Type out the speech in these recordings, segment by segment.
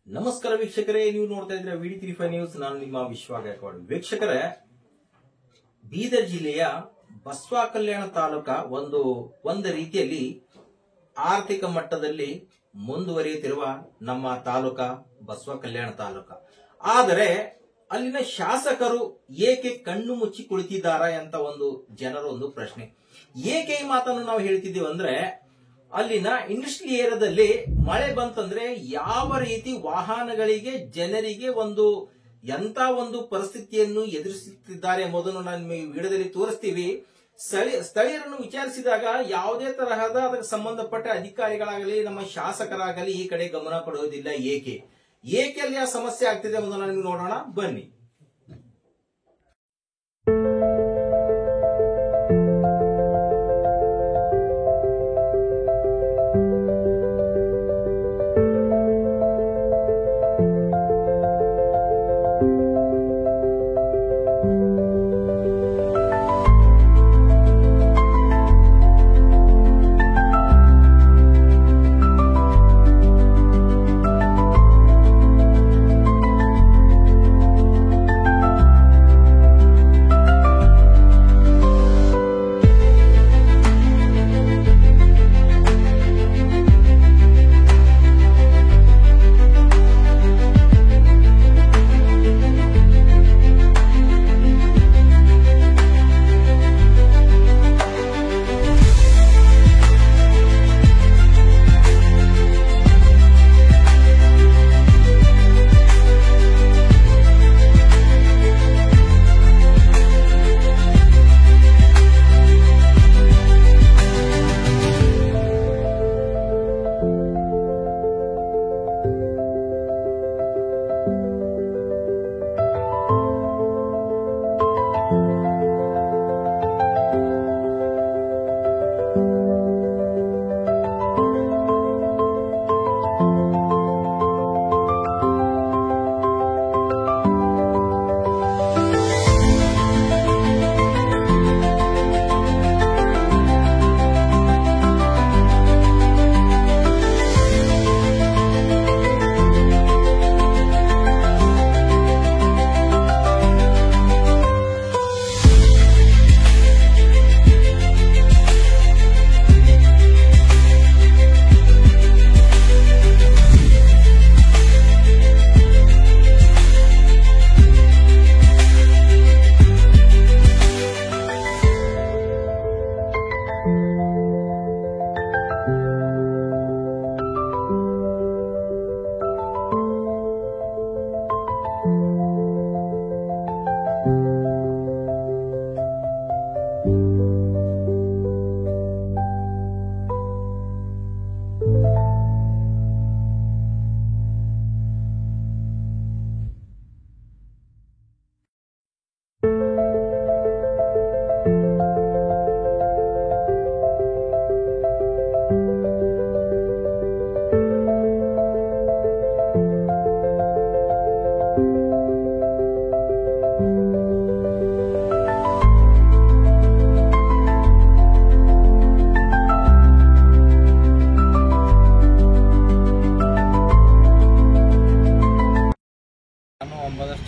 ನಮಸ್ಕಾರ ವೀಕ್ಷಕರೇ, ನೀವು ನೋಡ್ತಾ ಇದ್ರೆ VD35 ನ್ಯೂಸ್. ನಾನು ನಿಮ್ಮ ವಿಶ್ವ ಗಾಯಕವಾಡ್. ವೀಕ್ಷಕರೇ, ಬೀದರ್ ಜಿಲ್ಲೆಯ ಬಸವ ಕಲ್ಯಾಣ ತಾಲೂಕ ಒಂದು ರೀತಿಯಲ್ಲಿ ಆರ್ಥಿಕ ಮಟ್ಟದಲ್ಲಿ ಮುಂದುವರಿಯುತ್ತಿರುವ ನಮ್ಮ ತಾಲೂಕ ಬಸವ ಕಲ್ಯಾಣ ತಾಲೂಕ. ಆದರೆ ಅಲ್ಲಿನ ಶಾಸಕರು ಏಕೆ ಕಣ್ಣು ಮುಚ್ಚಿ ಕುಳಿತಿದ್ದಾರಾ ಅಂತ ಜನರ ಪ್ರಶ್ನೆ. ಏಕೆ ಈ ಮಾತನ್ನು ನಾವು ಹೇಳ್ತಿದ್ದೀವಿ ಅಂದ್ರೆ, ಅಲ್ಲಿನ ಇಂಡಸ್ಟ್ರಿಯಲ್ ಏರಿಯಾದಲ್ಲಿ ಮಳೆ ಬಂತಂದ್ರೆ ಯಾವ ರೀತಿ ವಾಹನಗಳಿಗೆ ಜನರಿಗೆ ಎಂತ ಪರಿಸ್ಥಿತಿಯನ್ನು ಎದುರಿಸುತ್ತಿದ್ದಾರೆ ಎಂಬುದನ್ನು ನಾನು ನಿಮಗೆ ವಿಡಿಯೋದಲ್ಲಿ ತೋರಿಸ್ತೀವಿ. ಸ್ಥಳೀಯರನ್ನು ವಿಚಾರಿಸಿದಾಗ ಯಾವುದೇ ತರಹದ ಅದಕ್ಕೆ ಸಂಬಂಧಪಟ್ಟ ಅಧಿಕಾರಿಗಳಾಗಲಿ ನಮ್ಮ ಶಾಸಕರಾಗಲಿ ಈ ಕಡೆ ಗಮನ ಕೊಡುವುದಿಲ್ಲ. ಏಕೆ ಅಲ್ಲಿ ಆ ಸಮಸ್ಯೆ ಆಗ್ತಿದೆ ಎಂಬುದನ್ನು ನಿಮಗೆ ನೋಡೋಣ ಬನ್ನಿ.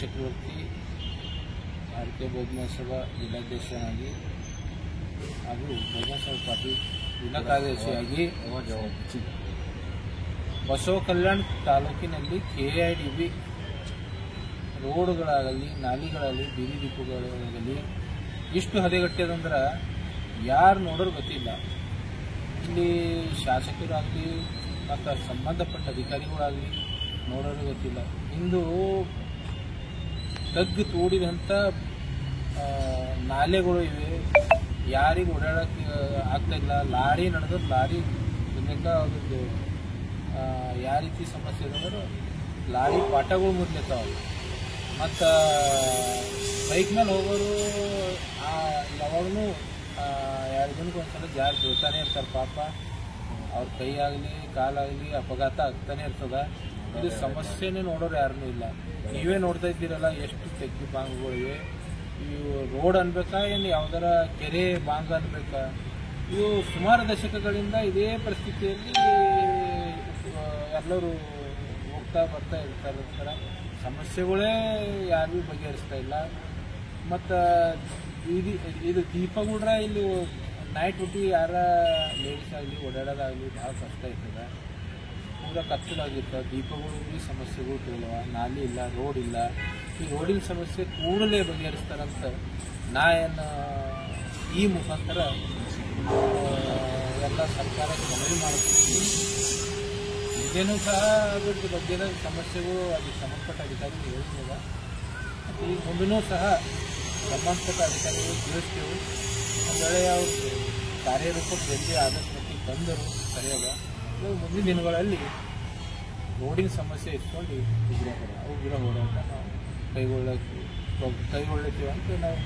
ಚಕ್ರವರ್ತಿ ಆರ್ಕೆ ಬೋಧನಸಭಾ ಜಿಲ್ಲಾಧ್ಯಕ್ಷನಾಗಿ ಹಾಗೂ ಬೋಧನಸಭಾ ಪಾರ್ಟಿ ಜಿಲ್ಲಾ ಕಾರ್ಯದರ್ಶಿಯಾಗಿ ಬಸವ ಕಲ್ಯಾಣ ತಾಲೂಕಿನಲ್ಲಿ KIDB ರೋಡ್ಗಳಾಗಲಿ, ನಾಲಿಗಳಲ್ಲಿ, ಬೀದಿ ದೀಪಗಳಾಗಲಿ ಇಷ್ಟು ಹದಗೆಟ್ಟಿದಂದ್ರೆ ಯಾರು ನೋಡೋರು ಗೊತ್ತಿಲ್ಲ. ಇಲ್ಲಿ ಶಾಸಕರಾಗಲಿ ಮತ್ತು ಸಂಬಂಧಪಟ್ಟ ಅಧಿಕಾರಿಗಳಾಗಲಿ ನೋಡೋರು ಗೊತ್ತಿಲ್ಲ. ಇಂದು ತಗ್ಗು ತೋಡಿದಂಥ ನಾಲೆಗಳು ಇವೆ, ಯಾರಿಗೂ ಓಡಾಡೋಕ್ಕೆ ಆಗ್ತಾಯಿಲ್ಲ. ಲಾರಿ ನಡೆದ್ರೆ ಲಾರಿ ಇನ್ನೇಕ ಅದೊಂದು ಯಾವ ರೀತಿ ಸಮಸ್ಯೆ ಇದೆ ಅಂದ್ರೆ ಲಾರಿ ಪಾಠಗಳು ಮುಟ್ಲಿರ್ತಾವೆ. ಮತ್ತು ಬೈಕ್ ಮೇಲೆ ಹೋಗೋರು ಯಾವಾಗಲೂ 2 ದಿನಕ್ಕೆ ಒಂದ್ಸಲ ಜಾರಿ ಬೀಳ್ತಾನೆ ಇರ್ತಾರೆ. ಪಾಪ ಅವ್ರ ಕೈ ಆಗಲಿ ಕಾಲಾಗಲಿ ಅಪಘಾತ ಆಗ್ತಾನೆ ಇರ್ತದೆ. ಇದು ಸಮಸ್ಯೆನೇ ನೋಡೋರು ಯಾರನ್ನೂ ಇಲ್ಲ. ನೀವೇ ನೋಡ್ತಾ ಇದ್ದೀರಲ್ಲ ಎಷ್ಟು ತೆಗ್ಗು ಬಾಂಗುಗಳಿವೆ. ಇವು ರೋಡ್ ಅನ್ಬೇಕಾ ಏನು ಯಾವ್ದಾರ ಕೆರೆ ಬಾಂಗ ಅನ್ಬೇಕಾ? ಇವು ಸುಮಾರು ದಶಕಗಳಿಂದ ಇದೇ ಪರಿಸ್ಥಿತಿಯಲ್ಲಿ ಎಲ್ಲರೂ ಬರ್ತಾ ಇರ್ತಾರೆ ಸಮಸ್ಯೆಗಳೇ ಯಾರು ಬಗೆಹರಿಸ್ತಾ ಇಲ್ಲ. ಮತ್ತು ಇದು ದೀಪಗುಡ್ರ ಇಲ್ಲಿ ನೈಟ್ ಡ್ಯೂಟಿ ಯಾರ ಲೇಡೀಸ್ ಆಗಲಿ ಓಡಾಡೋದಾಗಲಿ ಭಾಳ ಕಷ್ಟ ಇರ್ತದೆ. ಪೂರ ಕತ್ತಲಾಗಿರ್ತದೆ. ದೀಪಗಳು ಈ ಸಮಸ್ಯೆಗಳು ಕೇಳುವ, ನಾಲಿ ಇಲ್ಲ, ರೋಡ್ ಇಲ್ಲ. ಈ ರೋಡಿನ ಸಮಸ್ಯೆ ಕೂಡಲೇ ಬಗೆಹರಿಸ್ತಾರಂತ ನಾ ಏನು ಈ ಮುಖಾಂತರ ಎಲ್ಲ ಸರ್ಕಾರಕ್ಕೆ ಮನವಿ ಮಾಡುತ್ತೀವಿ. ಇದೇನೂ ಸಹ ಅದ್ರ ಬಗ್ಗೆ ಸಮಸ್ಯೆಗಳು ಅದಕ್ಕೆ ಸಂಬಂಧಪಟ್ಟ ಅಧಿಕಾರಿಗಳು ಹೇಳಿಲ್ಲ. ಮತ್ತು ಈ ಮುಂದೂ ಸಹ ಸಂಬಂಧಪಟ್ಟ ಅಧಿಕಾರಿಗಳು ತಿಳಿಸ್ತೇವೆ. ಒಂದು ವೇಳೆ ಅವರು ಕಾರ್ಯರೂಪಕ್ಕೆ ಜಲ್ದಿ ಆದಷ್ಟು ಮಟ್ಟಿಗೆ ತಂದರು ಸರಿಯಾದ ಮುಂದಿನ ದಿನಗಳಲ್ಲಿ ರೋಡಿನ ಸಮಸ್ಯೆ ಇಟ್ಕೊಂಡು ಅವು ಗಿಡ ಹೋರಾಟ ನಾವು ಕೈಗೊಳ್ಳತ್ತೀವಿ ಅಂತ ನಾವು